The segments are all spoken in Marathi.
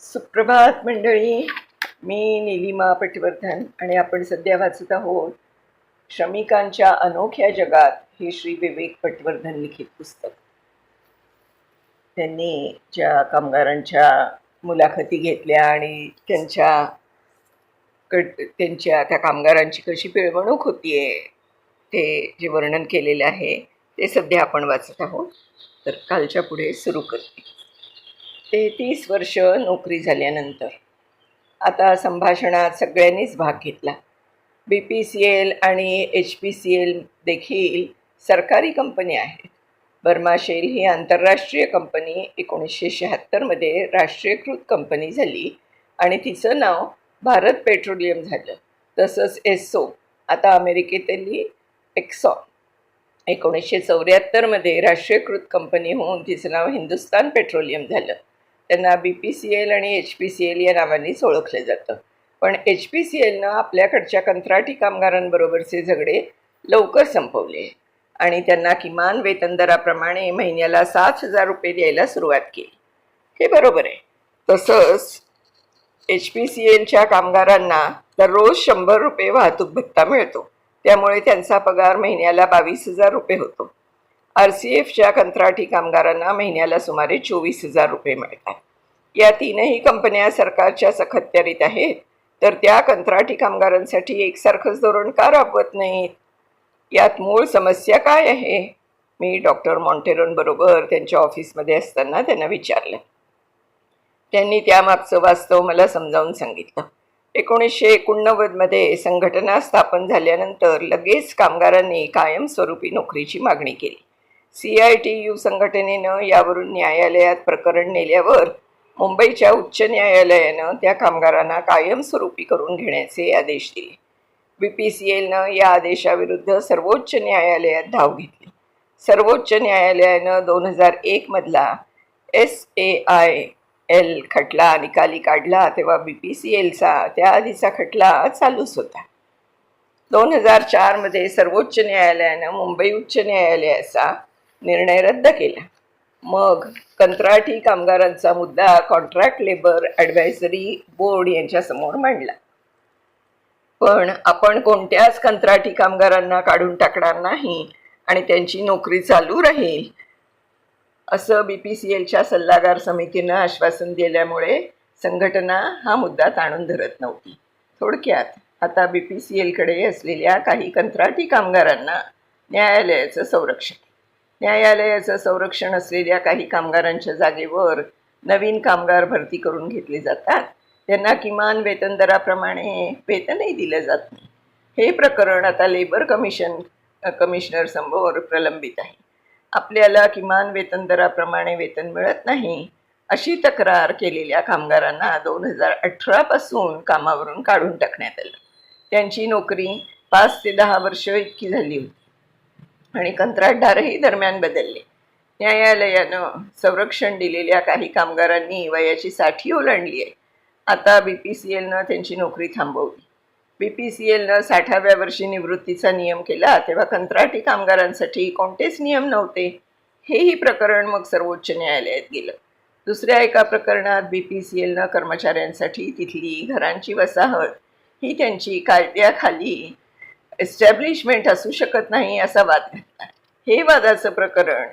सुप्रभात मंडळी. मी नीलिमा पटवर्धन आणि आपण सध्या वाचत आहोत श्रमिकांच्या अनोख्या जगात हे श्री विवेक पटवर्धन लिखित पुस्तक. त्यांनी ज्या कामगारांच्या मुलाखती घेतल्या आणि त्यांच्या त्या कामगारांची कशी पिळवणूक होतीये ते जे वर्णन केलेलं आहे ते सध्या आपण वाचत आहोत. तर कालच्या पुढे सुरू करते. 33 वर्ष नोकरी झाल्यानंतर आता संभाषणात सगळ्यांनीच भाग घेतला. BPCL आणि HPCL देखील सरकारी कंपनी आहेत. बर्मा शेल ही आंतरराष्ट्रीय कंपनी 1976मध्ये राष्ट्रीयकृत कंपनी झाली आणि तिचं नाव भारत पेट्रोलियम झालं. तसंच एस्सो आता अमेरिकेतली एक्सॉन 1974मध्ये राष्ट्रीयकृत कंपनी होऊन तिचं नाव हिंदुस्तान पेट्रोलियम झालं. त्यांना BPCL आणि HPCL या नावानेच ओळखलं जातं. पण HPCLनं आपल्याकडच्या कंत्राटी कामगारांबरोबरचे झगडे लवकर संपवले आणि त्यांना किमान वेतन दराप्रमाणे महिन्याला 7,000 रुपये द्यायला सुरुवात केली. हे बरोबर आहे. तसंच HPCLच्या कामगारांना दररोज 100 रुपये वाहतूक भत्ता मिळतो. त्यामुळे त्यांचा पगार महिन्याला 22,000 रुपये होतो. RCFच्या कंत्राटी कामगारांना महिन्याला सुमारे 24,000 रुपये मिळतात. या तीनही कंपन्या सरकारच्या सखत्यारीत आहेत, तर त्या कंत्राटी कामगारांसाठी एकसारखंच धोरण का राबवत नाहीत? यात मूळ समस्या काय आहे? मी डॉक्टर मॉन्टेरोंबरोबर त्यांच्या ऑफिसमध्ये असताना त्यांना विचारलं. त्यांनी त्यामागचं वास्तव मला समजावून सांगितलं. 1989मध्ये संघटना स्थापन झाल्यानंतर लगेच कामगारांनी कायमस्वरूपी नोकरीची मागणी केली. CITU संघटनेनं यावरून न्यायालयात प्रकरण नेल्यावर मुंबईच्या उच्च न्यायालयानं त्या कामगारांना कायमस्वरूपी करून घेण्याचे आदेश दिले. BPCLनं या आदेशाविरुद्ध सर्वोच्च न्यायालयात धाव घेतली. सर्वोच्च न्यायालयानं 2001मधला SAIL खटला निकाली काढला तेव्हा BPCLचा त्याआधीचा खटला चालूच होता. 2004मध्ये सर्वोच्च न्यायालयानं मुंबई उच्च न्यायालयाचा निर्णय रद्द केला. मग कंत्राटी कामगारांचा मुद्दा कॉन्ट्रॅक्ट लेबर ॲडव्हायझरी बोर्ड यांच्यासमोर मांडला. पण आपण कोणत्याच कंत्राटी कामगारांना काढून टाकणार नाही आणि त्यांची नोकरी चालू राहील असं BPCLच्या सल्लागार समितीनं आश्वासन दिल्यामुळे संघटना हा मुद्दा ताणून धरत नव्हती. थोडक्यात आता BPCLकडे असलेल्या काही कंत्राटी कामगारांना न्यायालयाचं संरक्षण असलेल्या काही कामगारांच्या जागेवर नवीन कामगार भरती करून घेतले जातात. त्यांना किमान वेतन दराप्रमाणे वेतनही दिलं जात नाही. हे प्रकरण आता लेबर कमिशनर समोर प्रलंबित आहे. आपल्याला किमान वेतन दराप्रमाणे वेतन मिळत नाही अशी तक्रार केलेल्या कामगारांना 2018पासून कामावरून काढून टाकण्यात आलं. त्यांची नोकरी 5 ते 10 वर्ष इतकी झाली होती आणि कंत्राटदारही दरम्यान बदलले. न्यायालयानं संरक्षण दिलेल्या काही कामगारांनी वयाची 60 ओलांडली आहे. आता BPCLनं त्यांची नोकरी थांबवली. BPCLनं 60व्या वर्षी निवृत्तीचा नियम केला तेव्हा कंत्राटी कामगारांसाठी कोणतेच नियम नव्हते. हेही प्रकरण मग सर्वोच्च न्यायालयात गेलं. दुसऱ्या एका प्रकरणात BPCLनं कर्मचाऱ्यांसाठी तिथली घरांची वसाहत ही त्यांची कायद्याखाली एस्टॅब्लिशमेंट असू शकत नाही असा वाद घातला. हे वादाचं प्रकरण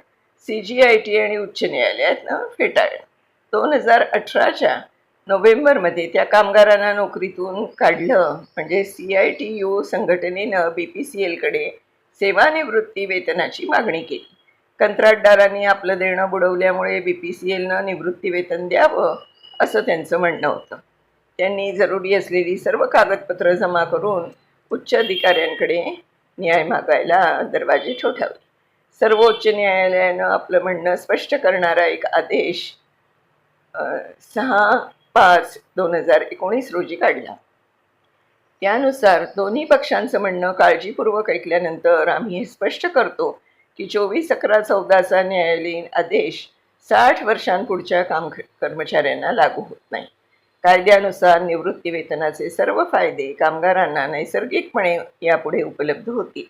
CGIT आणि उच्च न्यायालयातनं फेटाळलं. 2018च्या नोव्हेंबरमध्ये त्या कामगारांना नोकरीतून काढलं. म्हणजे CITU संघटनेनं BPCLकडे सेवानिवृत्ती वेतनाची मागणी केली. कंत्राटदारांनी आपलं देणं बुडवल्यामुळे BPCLनं निवृत्ती वेतन द्यावं असं त्यांचं म्हणणं होतं. त्यांनी जरुरी असलेली सर्व कागदपत्रं जमा करून उच्च अधिकाऱ्यांकडे न्याय मागायला दरवाजे ठोठावले. सर्वोच्च न्यायालयानं आपलं म्हणणं स्पष्ट करणारा एक आदेश 6/5/2019 रोजी काढला. त्यानुसार दोन्ही पक्षांचं म्हणणं काळजीपूर्वक ऐकल्यानंतर आम्ही हे स्पष्ट करतो की 24/11/14चा न्यायालयीन आदेश 60 वर्षांपुढच्या कर्मचाऱ्यांना लागू होत नाही. कायद्यानुसार निवृत्ती वेतनाचे सर्व फायदे कामगारांना नैसर्गिकपणे यापुढे उपलब्ध होतील.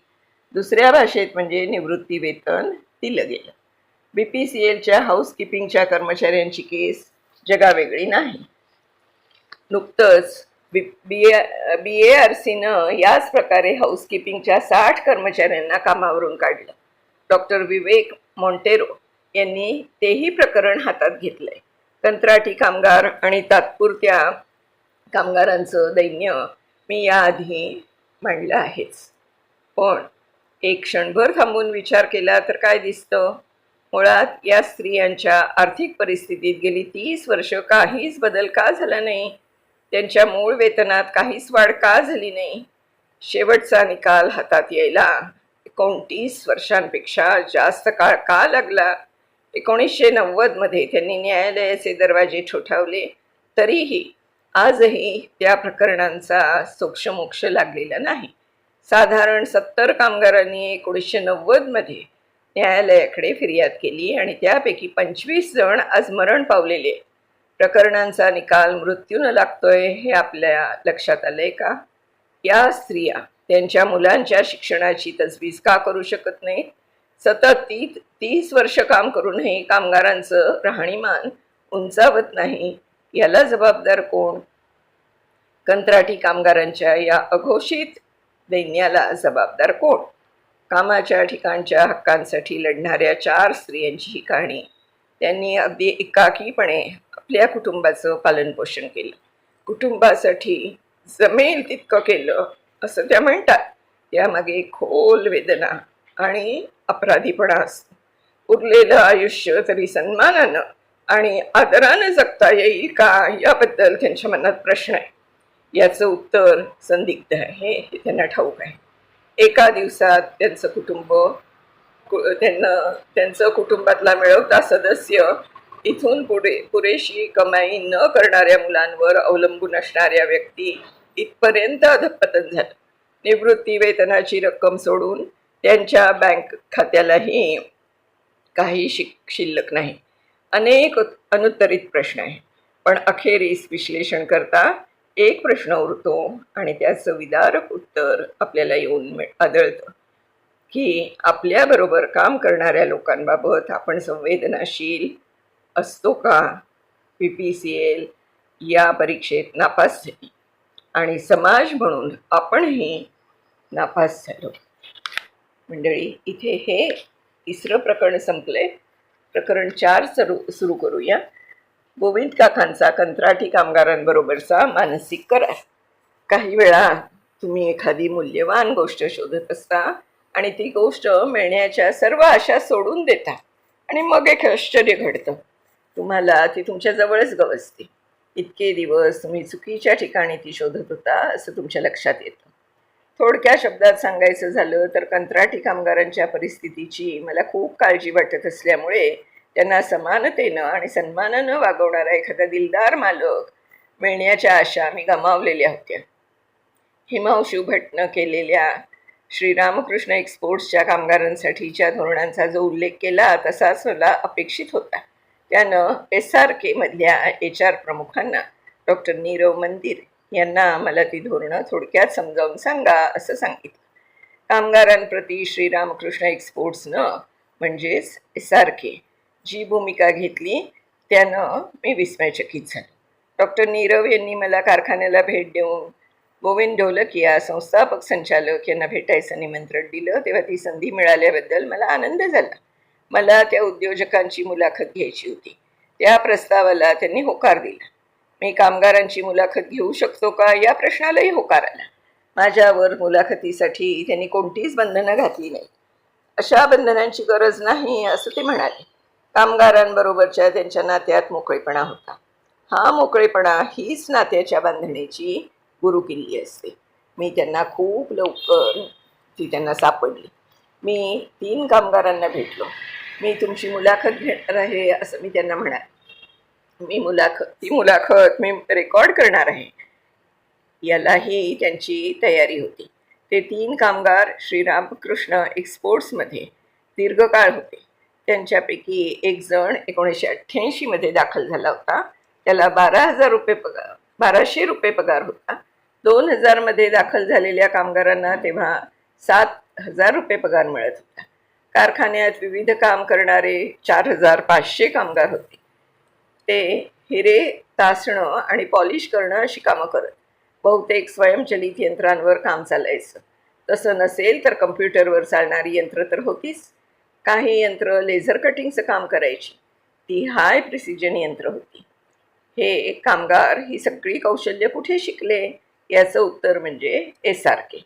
दुसऱ्या भाषेत म्हणजे निवृत्ती वेतन दिलं गेलं. BPCLच्या हाऊसकीपिंगच्या कर्मचाऱ्यांची केस जगावेगळी नाही. नुकतंच BARCनं याच प्रकारे हाऊसकीपिंगच्या 60 कर्मचाऱ्यांना कामावरून काढलं. डॉक्टर विवेक मोंटेरो यांनी तेही प्रकरण हातात घेतलंय. कंत्राटी कामगार आणि तात्पुरत्या कामगारांचं दैन्य मी याआधी मांडलं आहेच. पण एक क्षणभर थांबून विचार केला तर काय दिसतं? मुळात या स्त्रियांच्या आर्थिक परिस्थितीत गेली 30 वर्ष काहीच बदल का झाला नाही? त्यांच्या मूळ वेतनात काहीच वाढ का झाली नाही? शेवटचा निकाल हातात यायला 29 वर्षांपेक्षा जास्त काळ का लागला? 1990 मध्ये त्यांनी न्यायालयाचे दरवाजे ठोठावले, तरीही आजही त्या प्रकरणांचा सोक्षमोक्ष लागलेला नाही. साधारण 70 कामगारांनी 1990 मध्ये न्यायालयाकडे फिर्याद केली आणि त्यापैकी 25 जण आज मरण पावलेले. प्रकरणांचा निकाल मृत्यूनं लागतोय हे आपल्या लक्षात आलंय का? या स्त्रिया त्यांच्या मुलांच्या शिक्षणाची तजवीज का करू शकत नाहीत? सतत 30 वर्ष काम करूनही कामगारांचं राहणीमान उंचावत नाही. याला जबाबदार कोण? कंत्राटी कामगारांच्या या अघोषित दैन्याला जबाबदार कोण? कामाच्या ठिकाणच्या हक्कांसाठी लढणाऱ्या 4 स्त्रियांची ही कहाणी. त्यांनी अगदी एकाकीपणे आपल्या कुटुंबाचं पालनपोषण केलं. कुटुंबासाठी जमेल तितकं केलं असं त्या म्हणतात. त्यामागे खोल वेदना आणि अपराधीपणा असतो. उरलेलं आयुष्य तरी सन्मानानं आणि आदरानं जगता येईल का याबद्दल त्यांच्या मनात प्रश्न आहे. याचं उत्तर संदिग्ध आहे हे त्यांना ठाऊक आहे. एका दिवसात त्यांचं कुटुंबातला मिळवता सदस्य इथून पुरेशी कमाई न करणाऱ्या मुलांवर अवलंबून असणाऱ्या व्यक्ती इथपर्यंत अधःपतन झालं. निवृत्ती वेतनाची रक्कम सोडून त्यांच्या बँक खात्यालाही काही शिल्लक नाही. अनेक अनुत्तरित प्रश्न आहे. पण अखेरीस विश्लेषण करता एक प्रश्न उरतो आणि त्याचं विदारक उत्तर आपल्याला येऊन आढळतं की आपल्याबरोबर काम करणाऱ्या लोकांबाबत आपण संवेदनाशील असतो का? PPCL या परीक्षेत नापास झाली आणि समाज म्हणून आपणही नापास झालो. मंडळी, इथे हे 3रं प्रकरण संपले. प्रकरण 4 सुरू करूया. गोविंद काकांचा कंत्राटी कामगारांबरोबरचा मानसिक करार. काही वेळा तुम्ही एखादी मूल्यवान गोष्ट शोधत असता आणि ती गोष्ट मिळण्याच्या सर्व आशा सोडून देता आणि मग एक आश्चर्य घडतं. तुम्हाला ती तुमच्या जवळच गवसते. इतके दिवस तुम्ही चुकीच्या ठिकाणी ती शोधत होता असं तुमच्या लक्षात येतं. थोडक्या शब्दात सांगायचं झालं तर कंत्राटी कामगारांच्या परिस्थितीची मला खूप काळजी वाटत असल्यामुळे त्यांना समानतेनं आणि सन्मानानं वागवणारा एखादा दिलदार मालक मिळण्याच्या आशा मी गमावलेल्या होत्या. हिमांशू भट्टनं केलेल्या श्रीरामकृष्ण एक्सपोर्ट्सच्या कामगारांसाठीच्या धोरणांचा जो उल्लेख केला तसाच मला अपेक्षित होता. त्यानं SRK मधल्या HR प्रमुखांना डॉक्टर नीरव मंदिर यांना मला ती धोरणं थोडक्यात समजावून सांगा असं सांगितलं. कामगारांप्रती श्रीरामकृष्ण एक्सपोर्ट्सनं म्हणजेच SRK जी भूमिका घेतली त्यानं मी विस्मयचकित झालो. डॉक्टर नीरव यांनी मला कारखान्याला भेट देऊन गोविंद ढोलकिया संस्थापक संचालक यांना भेटायचं निमंत्रण दिलं. तेव्हा ती संधी मिळाल्याबद्दल मला आनंद झाला. मला त्या उद्योजकांची मुलाखत घ्यायची होती. त्या प्रस्तावाला त्यांनी होकार दिला. मी कामगारांची मुलाखत घेऊ शकतो का या प्रश्नालाही होकार आला. माझ्यावर मुलाखतीसाठी त्यांनी कोणतीच बंधनं घातली नाही. अशा बंधनांची गरज नाही असं ते म्हणाले. कामगारांबरोबरच्या त्यांच्या नात्यात मोकळेपणा होता. हा मोकळेपणा हीच नात्याच्या बांधणीची गुरुकिल्ली असते. मी त्यांना खूप लवकर ती त्यांना सापडली. मी 3 कामगारांना भेटलो. मी तुमची मुलाखत घेणार आहे असं मी त्यांना म्हणाले. ती मुलाखत मी रेकॉर्ड करणार आहे यालाही त्यांची तयारी होती. ते 3 कामगार श्रीरामकृष्ण एक्सपोर्ट्समध्ये दीर्घकाळ होते. त्यांच्यापैकी एक जण 1988 मध्ये दाखल झाला होता. त्याला 1200 रुपये पगार होता. 2000 मध्ये दाखल झालेल्या कामगारांना तेव्हा 7000 रुपये पगार मिळत होता. कारखान्यात विविध काम करणारे 4500 कामगार होते. ते हिरे तासणं आणि पॉलिश करणं अशी कामं करत. बहुतेक स्वयंचलित यंत्रांवर काम चालायचं. तसं नसेल तर कम्प्युटरवर चालणारी यंत्र तर होतीच. काही यंत्र लेझर कटिंगचं काम करायची. ती हाय प्रिसिजन यंत्र होती. हे कामगार ही सगळी कौशल्य कुठे शिकले याचं उत्तर म्हणजे SRK.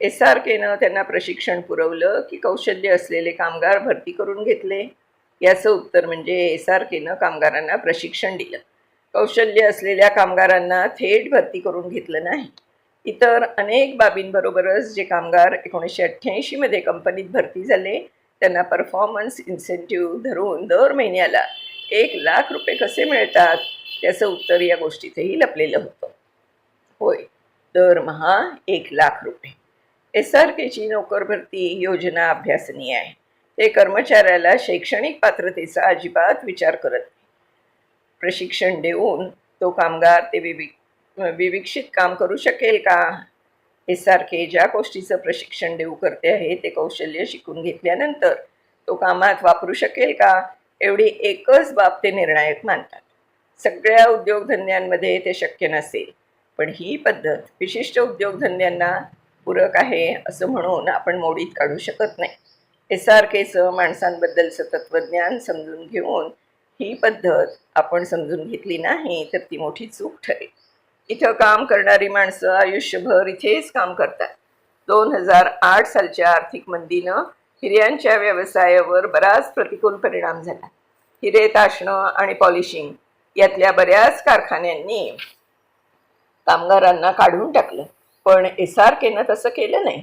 SRKनं त्यांना प्रशिक्षण पुरवलं की कौशल्य असलेले कामगार भरती करून घेतले. याचं उत्तर म्हणजे SRKनं कामगारांना प्रशिक्षण दिलं. कौशल्य असलेल्या कामगारांना थेट भरती करून घेतलं नाही. इतर अनेक बाबींबरोबरच जे कामगार 1988मध्ये कंपनीत भरती झाले त्यांना परफॉर्मन्स इन्सेंटिव्ह धरून दर महिन्याला 1,00,000 रुपये कसे मिळतात त्याचं उत्तर या गोष्टीतही लपलेलं होतं. होय, दरमहा 1,00,000 रुपये. SRKची नोकर भरती योजना अभ्यासनीय आहे. ते कर्मचाऱ्याला शैक्षणिक पात्रतेचा अजिबात विचार करत नाही. प्रशिक्षण देऊन तो कामगार ते विविक्षित काम करू शकेल का? SRK ज्या गोष्टीचं प्रशिक्षण देऊ करते आहे ते कौशल्य शिकून घेतल्यानंतर तो कामात वापरू शकेल का एवढी एकच बाब ते निर्णायक मानतात. सगळ्या उद्योगधंद्यांमध्ये ते शक्य नसेल, पण ही पद्धत विशिष्ट उद्योगधंद्यांना पूरक आहे असं म्हणून आपण मोडीत काढू शकत नाही. SRKचं माणसांबद्दलचं तत्त्वज्ञान समजून घेऊन ही पद्धत आपण समजून घेतली नाही तर ती मोठी चूक ठरेल. इथं काम करणारी माणसं आयुष्यभर इथेच काम करतात. 2008 सालच्या आर्थिक मंदीनं हिऱ्यांच्या व्यवसायावर बराच प्रतिकूल परिणाम झाला. हिरे तासणं आणि पॉलिशिंग यातल्या बऱ्याच कारखान्यांनी कामगारांना काढून टाकलं, पण SRKनं तसं केलं नाही.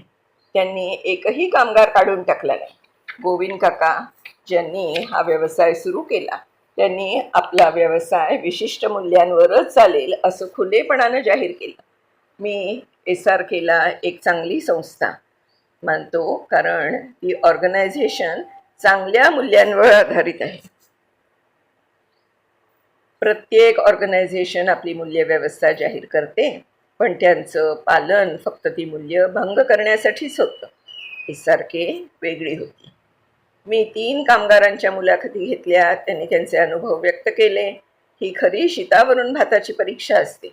त्यांनी एकही कामगार काढून टाकला नाही. गोविंद काका ज्यांनी हा व्यवसाय सुरू केला त्यांनी आपला व्यवसाय विशिष्ट मूल्यांवरच चालेल असं खुलेपणानं जाहीर केलं. मी SRKला एक चांगली संस्था मानतो, कारण ती ऑर्गनायझेशन चांगल्या मूल्यांवर आधारित आहे. प्रत्येक ऑर्गनायझेशन आपली मूल्यव्यवस्था जाहीर करते, पण त्यांचं पालन फक्त ती मूल्य भंग करण्यासाठीच होतं. SRK वेगळी होती. मी 3 कामगारांच्या मुलाखती घेतल्या. त्यांनी त्यांचे अनुभव व्यक्त केले. ही खरी शितावरून भाताची परीक्षा असते.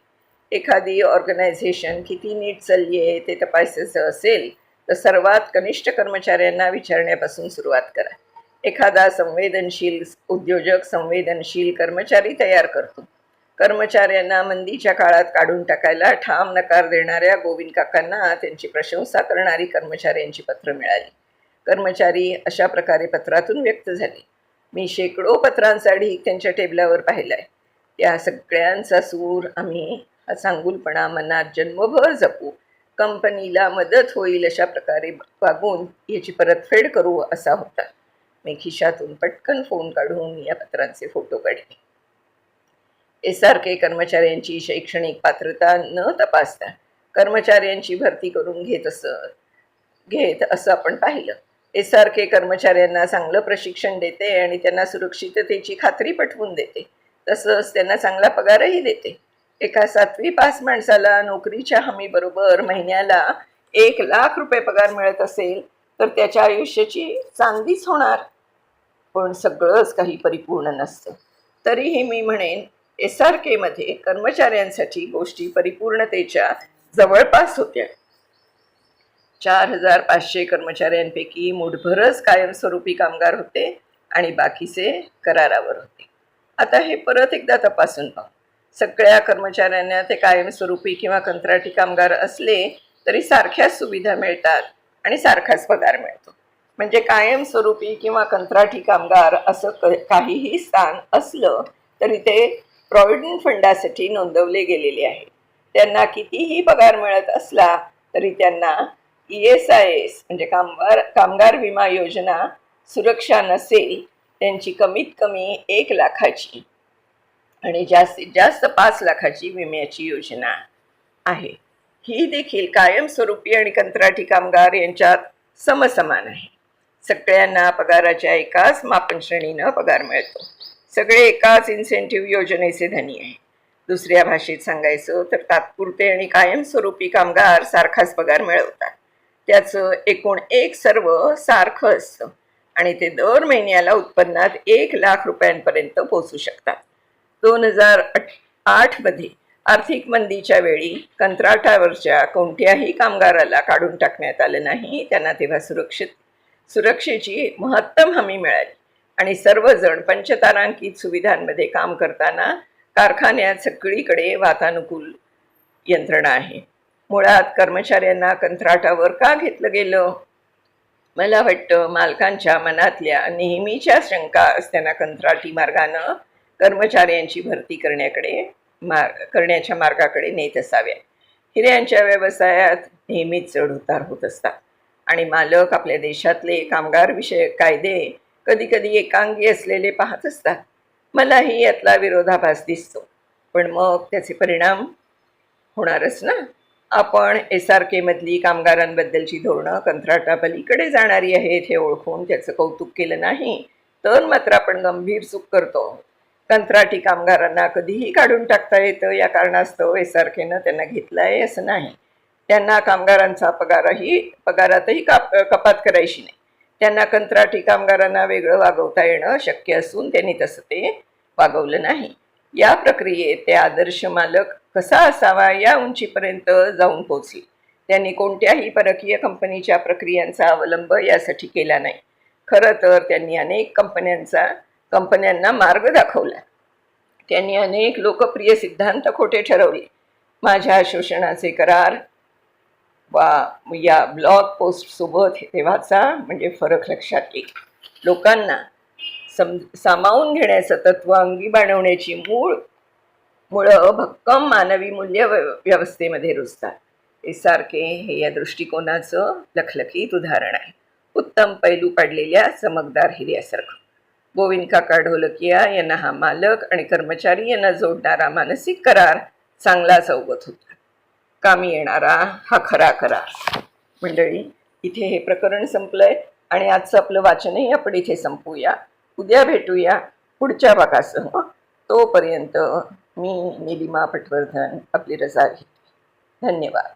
एखादी ऑर्गनायझेशन किती नीट चालली आहे ते तपासायचं असेल तर सर्वात कनिष्ठ कर्मचाऱ्यांना विचारण्यापासून सुरुवात करा. एखादा संवेदनशील उद्योजक संवेदनशील कर्मचारी तयार करतो. कर्मचाऱ्यांना मंदीच्या काळात काढून टाकायला ठाम नकार देणाऱ्या गोविंद काकांना त्यांची प्रशंसा करणारी कर्मचाऱ्यांची पत्र मिळाली. कर्मचारी अशा प्रकारे पत्रातून व्यक्त झाले. मी शेकडो पत्रांचा ढीग त्यांच्या टेबलावर पाहिलाय. त्या सगळ्यांचा सूर आम्ही हा सांगुलपणा मनात जन्मभर जपू, कंपनीला मदत होईल अशा प्रकारे वागून याची परतफेड करू असा होता. मी खिशातून पटकन फोन काढून या पत्रांचे फोटो काढले. SRK कर्मचाऱ्यांची शैक्षणिक पात्रता न तपासता कर्मचाऱ्यांची भरती करून घेत असं आपण पाहिलं. SRK कर्मचाऱ्यांना चांगलं प्रशिक्षण देते आणि त्यांना सुरक्षिततेची खात्री पटवून देते. तसंच त्यांना चांगला पगारही देते. एका 7वी पास माणसाला नोकरीच्या हमीबरोबर महिन्याला 1,00,000 रुपये पगार मिळत असेल तर त्याच्या आयुष्याची चांदीच होणार. पण सगळंच काही परिपूर्ण नसतं. तरीही मी म्हणेन SRKमध्ये कर्मचाऱ्यांसाठी गोष्टी परिपूर्णतेच्या जवळपास होत्या. 4,500 कर्मचाऱ्यांपैकी मुठभरच कायमस्वरूपी कामगार होते आणि बाकीचे करारावर होते. आता हे परत एकदा तपासून पाहू. सगळ्या कर्मचाऱ्यांना ते कायमस्वरूपी किंवा कंत्राटी कामगार असले तरी सारख्याच सुविधा मिळतात आणि सारखाच पगार मिळतो. म्हणजे कायमस्वरूपी किंवा कंत्राटी कामगार असं काहीही स्थान असलं तरी ते प्रॉव्हिडंट फंडासाठी नोंदवले गेलेले आहे. त्यांना कितीही पगार मिळत असला तरी त्यांना ESIS म्हणजे कामगार विमा योजना सुरक्षा नसेल. त्यांची कमीत कमी 1 लाखाची आणि जास्तीत जास्त 5 लाखाची विम्याची योजना आहे. ही देखील कायमस्वरूपी आणि कंत्राटी कामगार यांच्यात समसमान आहे. सगळ्यांना पगाराच्या एकाच मापन श्रेणीनं पगार मिळतो. सगळे एकाच इन्सेंटिव्ह योजनेचे धनी आहे. दुसऱ्या भाषेत सांगायचं तर तात्पुरते आणि कायमस्वरूपी कामगार सारखाच पगार मिळवतात. त्याचं एकूण एक सर्व सारखं असतं आणि ते दर महिन्याला उत्पन्नात 1,00,000 रुपयांपर्यंत पोहोचू शकतात. 2008 मध्ये आर्थिक मंदीच्या वेळी कंत्राटावरच्या कोणत्याही कामगाराला काढून टाकण्यात आलं नाही. त्यांना तेव्हा सुरक्षेची महत्तम हमी मिळाली आणि सर्वजण पंचतारांकित सुविधांमध्ये काम करताना कारखान्यात सगळीकडे वातानुकूल यंत्रणा आहे. मुळात कर्मचाऱ्यांना कंत्राटावर का घेतलं गेलं? मला वाटतं मालकांच्या मनातल्या नेहमीच्या शंका असताना कंत्राटी मार्गानं कर्मचाऱ्यांची भरती करण्याच्या मार्गाकडे नेत असाव्या. हिऱ्यांच्या व्यवसायात नेहमीच चढ उतार होत असतात आणि मालक आपल्या देशातले कामगार विषयक कायदे कधी कधी एकांगी असलेले पाहत असतात. मलाही यातला विरोधाभास दिसतो, पण मग त्याचे परिणाम होणारच ना. आपण SRK मधली कामगारांबद्दलची धोरणं कंत्राटापलीकडे जाणारी आहेत हे ओळखून त्याचं कौतुक केलं नाही तर मात्र आपण गंभीर चूक करतो. कंत्राटी कामगारांना कधीही काढून टाकता येतं या कारणास्तव SRKनं त्यांना घेतलं आहे असं नाही. त्यांना कामगारांचा पगारातही कपात करायची नाही. त्यांना कंत्राटी कामगारांना वेगळं वागवता येणं शक्य असून त्यांनी तसं ते वागवलं नाही. या प्रक्रियेत ते आदर्श मालक कसा असावा या उंचीपर्यंत जाऊन पोचले. त्यांनी कोणत्याही परकीय कंपनीच्या प्रक्रियांचा अवलंब यासाठी केला नाही. खरं तर त्यांनी अनेक कंपन्यांना मार्ग दाखवला. त्यांनी अनेक लोकप्रिय सिद्धांत खोटे ठरवले. माझ्या शोषणाचे करार या ब्लॉग पोस्टसोबत ते वाचा, म्हणजे फरक लक्षात येईल. लोकांना सामावून घेण्याचं तत्व अंगी बाणवण्याची मुळं भक्कम मानवी मूल्य व्यवस्थेमध्ये रुजतात. SRK हे या दृष्टिकोनाचं लखलखीत उदाहरण आहे. उत्तम पैलू पाडलेल्या चमकदार हिऱ्यासारखं. गोविंद काका ढोलकिया यांना हा मालक आणि कर्मचारी यांना जोडणारा मानसिक करार चांगला चौगत होता. कामी येणारा हा खरा करार. मंडळी, इथे हे प्रकरण संपलंय आणि आजचं आपलं वाचनही आपण इथे संपवूया. उद्या भेटूया पुढच्या भागासह. तोपर्यंत मी निलिमा पटवर्धन आपली रजा घेते. धन्यवाद.